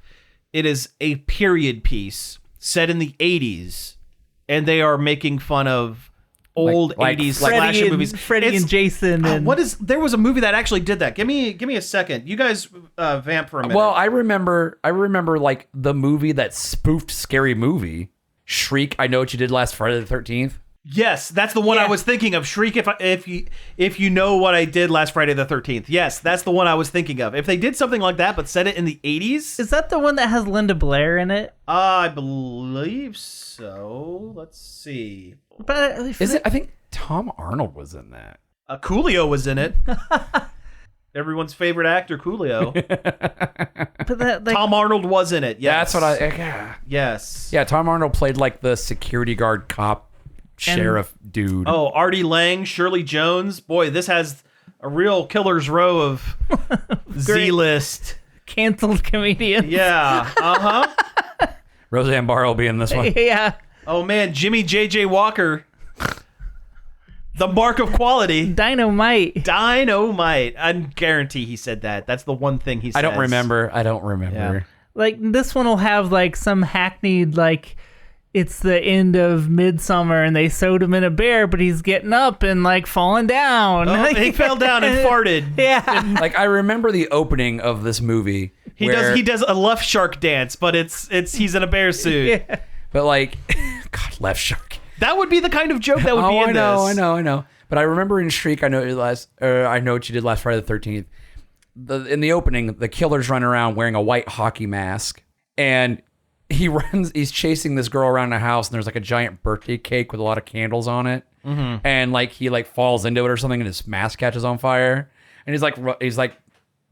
it is a period piece set in the 80s and they are making fun of old Like 80s Freddy slasher and, movies. Freddy It's- and Jason. And there was a movie that actually did that. Give me a second. You guys vamp for a minute. Well, I remember like the movie that spoofed Scary Movie, Shriek. I Know What You Did Last Friday the 13th. yes, that's the one I Yeah. was thinking of. Shriek if you know what I did last Friday the 13th. Yes, that's the one I was thinking of. If they did something like that but set it in the 80s, Is that the one that has Linda Blair in it? I believe so. Let's see. But Is it? I think Tom Arnold was in that. Coolio was in it. Everyone's favorite actor, Coolio. But that, like, Tom Arnold was in it. Yes. That's what I. Yes. Yeah, Tom Arnold played like the security guard cop sheriff dude. Oh, Artie Lang, Shirley Jones. Boy, this has a real killer's row of Z-list. canceled comedian. Yeah. Uh-huh. Roseanne Barr will be in this one. Yeah. Oh, man. Jimmy J.J. Walker. The mark of quality. Dynamite. Dynamite. I guarantee he said that. That's the one thing he said. I don't remember. Yeah. Like, this one will have, like, some hackneyed, like, it's the end of Midsummer and they sewed him in a bear, but he's getting up and, like, falling down. Oh, he fell down and farted. Yeah. Like, I remember the opening of this movie. He does a left shark dance, but he's in a bear suit. Yeah. But like, God, left shark. That would be the kind of joke that would be in this. I know. But I remember in Shriek, I Know What You Did Last Friday the 13th. In the opening, the killer's running around wearing a white hockey mask, and he's chasing this girl around the house, and there's like a giant birthday cake with a lot of candles on it, and like he like falls into it or something, and his mask catches on fire, and he's like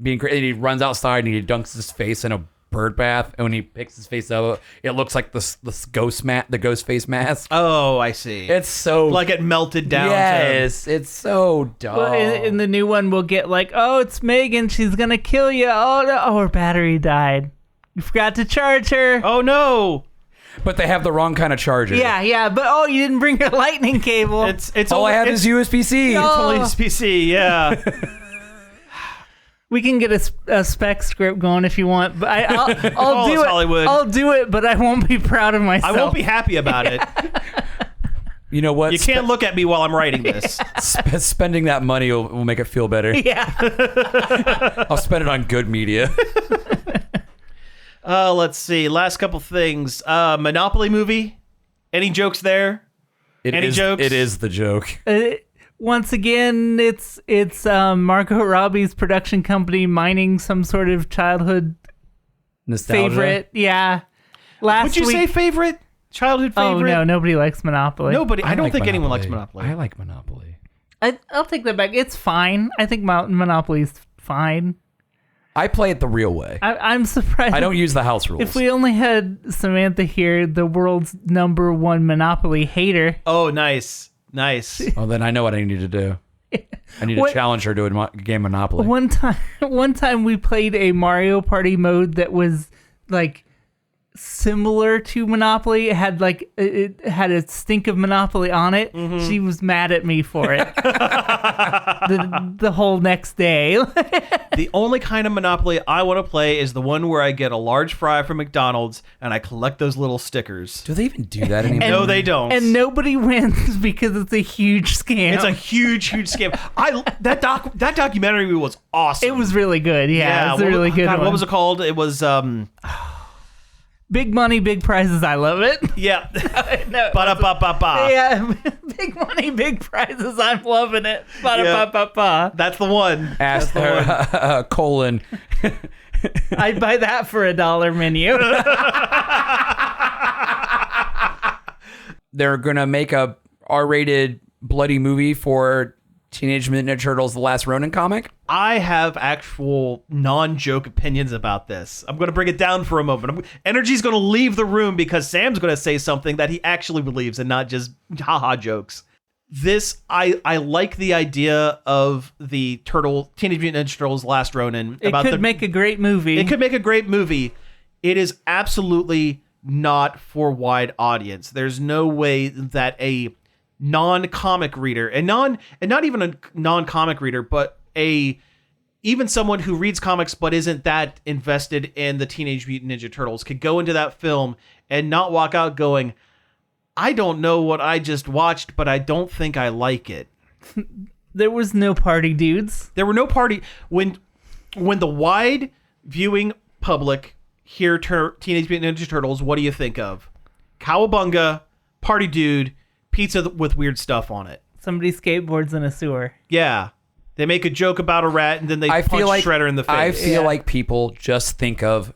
being crazy, and he runs outside and he dunks his face in a bird bath, and when he picks his face up, it looks like the ghost face mask. Oh, I see. It's so like it melted down. Yes, it's so dumb. Well, in the new one, we'll get like, oh, it's Megan. She's going to kill you. Oh, no. Oh, her battery died. You forgot to charge her. Oh, no. But they have the wrong kind of charger. Yeah. But, oh, you didn't bring your lightning cable. It's All I have is USB-C. No. It's only USB-C, yeah. We can get a spec script going if you want, but I'll Call do us, it. Hollywood. I'll do it, but I won't be proud of myself. I won't be happy about it. You know what? You can't look at me while I'm writing this. Spending that money will make it feel better. Yeah. I'll spend it on good media. Let's see. Last couple things. Monopoly movie. Any jokes there? Any jokes? It is the joke. Once again, it's Margot Robbie's production company mining some sort of childhood Nostalgia. favorite. Yeah. Last Would you week, say favorite? Childhood favorite? Oh no, nobody likes Monopoly. Nobody. I don't like think anyone likes Monopoly. Monopoly. I like Monopoly. I'll take that back. It's fine. I think Monopoly's fine. I play it the real way. I'm surprised. I don't use the house rules. If we only had Samantha here, the world's #1 Monopoly hater. Oh, nice. Well, then I know what I need to do. I need to challenge her to a game Monopoly. One time we played a Mario Party mode that was like similar to Monopoly. It had a stink of Monopoly on it. She was mad at me for it the whole next day. The only kind of Monopoly I want to play is the one where I get a large fry from McDonald's and I collect those little stickers. Do they even do that anymore? No, they don't. And nobody wins because it's a huge scam. It's a huge scam. That documentary was awesome. It was really good. Yeah, it was a really good one. What was it called? It was Big money, big prizes. I love it. Yeah. No, Ba-da-ba-ba-ba. yeah, big money, big prizes. I'm loving it. Ba-da-ba-ba-ba. That's the one. Ask their colon. I'd buy that for $1 menu. They're gonna make a R-rated bloody movie for Teenage Mutant Ninja Turtles: The Last Ronin comic. I have actual non-joke opinions about this. I'm going to bring it down for a moment. Energy's going to leave the room because Sam's going to say something that he actually believes and not just haha jokes. I like the idea of the Teenage Mutant Ninja Turtles: Last Ronin. It could make a great movie. It could make a great movie. It is absolutely not for wide audience. There's no way that a non-comic reader and not even a non-comic reader, but even someone who reads comics but isn't that invested in the Teenage Mutant Ninja Turtles could go into that film and not walk out going, I don't know what I just watched, but I don't think I like it. There was no party dudes. There were no party when the wide viewing public hear Teenage Mutant Ninja Turtles. What do you think of? Cowabunga, party dude, pizza with weird stuff on it. Somebody skateboards in a sewer. Yeah. They make a joke about a rat and then they punch Shredder in the face. I feel like people just think of,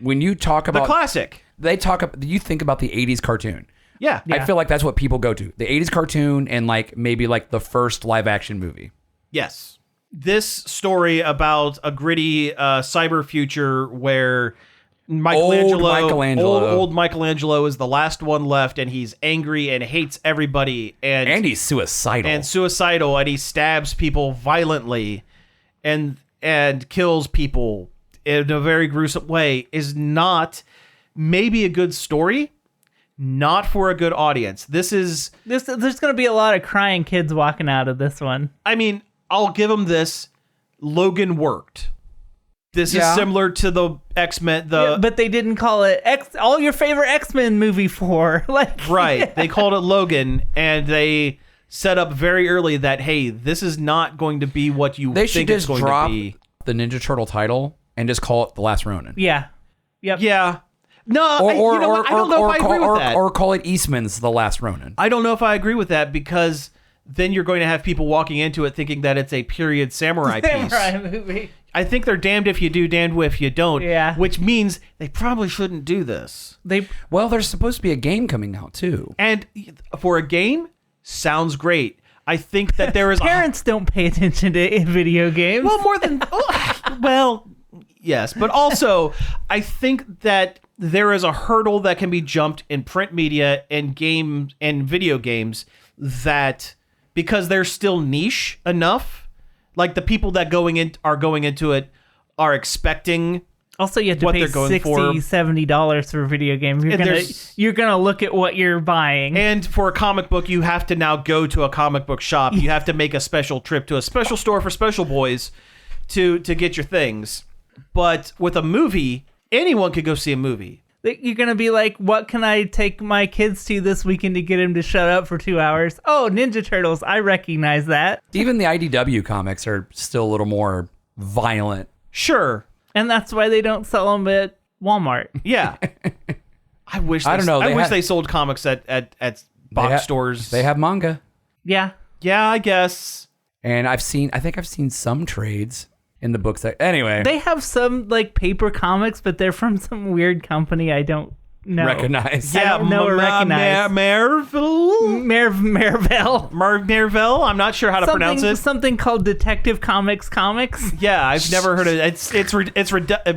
when you talk about the classic, you think about the 80s cartoon. Yeah. I feel like that's what people go to. The 80s cartoon and maybe the first live action movie. Yes. This story about a gritty cyber future where old Michelangelo is the last one left, and he's angry and hates everybody, and he's suicidal, and he stabs people violently, and kills people in a very gruesome way. Is not maybe a good story, not for a good audience. There's going to be a lot of crying kids walking out of this one. I mean, I'll give them this. Logan worked. This is similar to the X-Men. But they didn't call it all your favorite X-Men movie for. Right. They called it Logan, and they set up very early that, hey, this is not going to be what you think it's going to be. They should just drop the Ninja Turtle title and just call it The Last Ronin. Yeah. Yep. Yeah. No, I don't know if I agree with that. Or call it Eastman's The Last Ronin. I don't know if I agree with that, because then you're going to have people walking into it thinking that it's a period samurai piece. Samurai movie. I think they're damned if you do, damned if you don't. Yeah. Which means they probably shouldn't do this. Well, there's supposed to be a game coming out too. And for a game, sounds great. I think that there is parents don't pay attention to video games. Well, more than well, yes, but also I think that there is a hurdle that can be jumped in print media and games and video games that, because they're still niche enough. Like, the people that are going into it are expecting. Also, you have to pay $60, $70 for a video game. You're gonna look at what you're buying. And for a comic book, you have to now go to a comic book shop. You have to make a special trip to a special store for special boys to get your things. But with a movie, anyone could go see a movie. You're going to be like, what can I take my kids to this weekend to get them to shut up for 2 hours? Oh, Ninja Turtles. I recognize that. Even the IDW comics are still a little more violent. Sure. And that's why they don't sell them at Walmart. Yeah. I wish they sold comics at box stores. They have manga. Yeah. Yeah, I guess. And I think I've seen some trades in the books. Anyway, they have some paper comics, but they're from some weird company I don't know. Recognize. I don't know or recognize. Marvel. I'm not sure how to pronounce it. Something called Detective Comics. Yeah, I've never heard of it. It's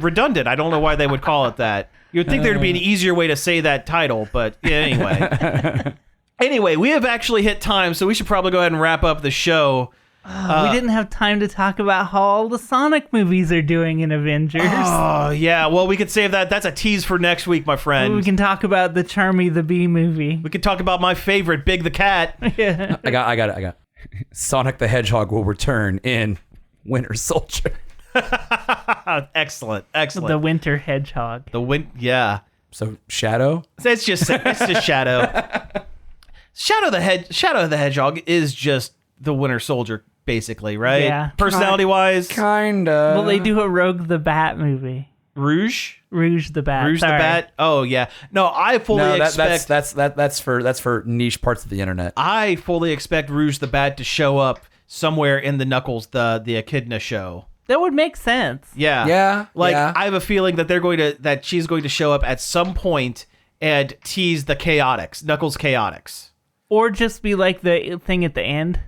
redundant. I don't know why they would call it that. You'd think there'd be an easier way to say that title, but yeah, anyway. Anyway, we have actually hit time, so we should probably go ahead and wrap up the show. We didn't have time to talk about how all the Sonic movies are doing in Avengers. Oh, yeah. Well, we could save that. That's a tease for next week, my friend. We can talk about the Charmy the Bee movie. We can talk about my favorite, Big the Cat. Yeah. I got it. Sonic the Hedgehog will return in Winter Soldier. Excellent. The Winter Hedgehog. Yeah. So Shadow? It's just Shadow. Shadow the Hedgehog is just the Winter Soldier, basically, right? Yeah. Personality-wise. Kinda. Will they do a Rogue the Bat movie? Rouge the Bat. Rouge Sorry. the Bat. Oh yeah. No, I fully expect that's for niche parts of the internet. I fully expect Rouge the Bat to show up somewhere in the Knuckles the Echidna show. That would make sense. Yeah. Yeah. I have a feeling that she's going to show up at some point and tease the Chaotix, Knuckles Chaotix. Or just be like the thing at the end.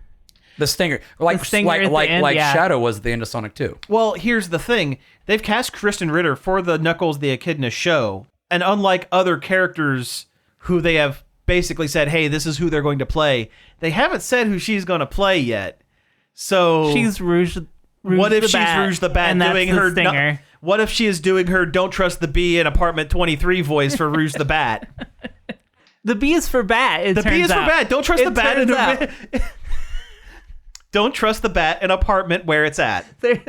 The stinger, like Shadow was at the end of Sonic 2. Well, here's the thing. They've cast Kristen Ritter for the Knuckles the Echidna show. And unlike other characters who they have basically said, hey, this is who they're going to play, they haven't said who she's going to play yet. So she's Rouge what if the she's Bat, Rouge the Bat and that's doing the her stinger? What if she is doing her Don't Trust the Bee in Apartment 23 voice for Rouge the Bat? The B is for bat. The B is for bat. Don't trust the bat. Don't trust the bat in apartment where it's at. There's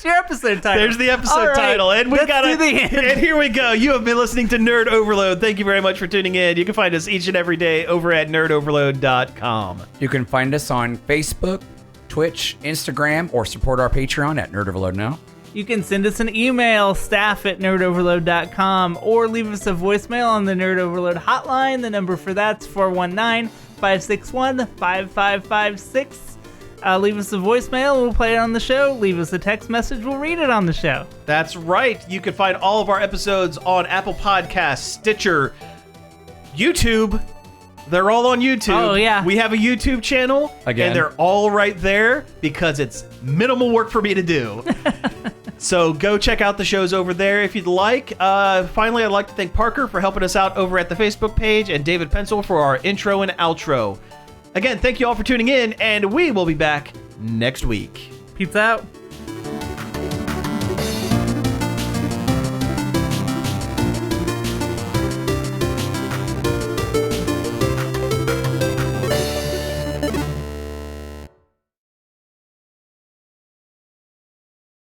your episode title. There's the episode title. And we got do the end. And here we go. You have been listening to Nerd Overload. Thank you very much for tuning in. You can find us each and every day over at nerdoverload.com. You can find us on Facebook, Twitch, Instagram, or support our Patreon at Nerd Overload Now. You can send us an email, staff@nerdoverload.com, or leave us a voicemail on the Nerd Overload hotline. The number for that's 419-561-5556. Leave us a voicemail, we'll play it on the show. Leave us a text message, we'll read it on the show. That's right. You can find all of our episodes on Apple Podcasts, Stitcher, YouTube. They're all on YouTube. Oh, yeah. We have a YouTube channel. Again. And they're all right there because it's minimal work for me to do. So go check out the shows over there if you'd like. Finally, I'd like to thank Parker for helping us out over at the Facebook page and David Pencil for our intro and outro. Again, thank you all for tuning in, and we will be back next week. Peace out.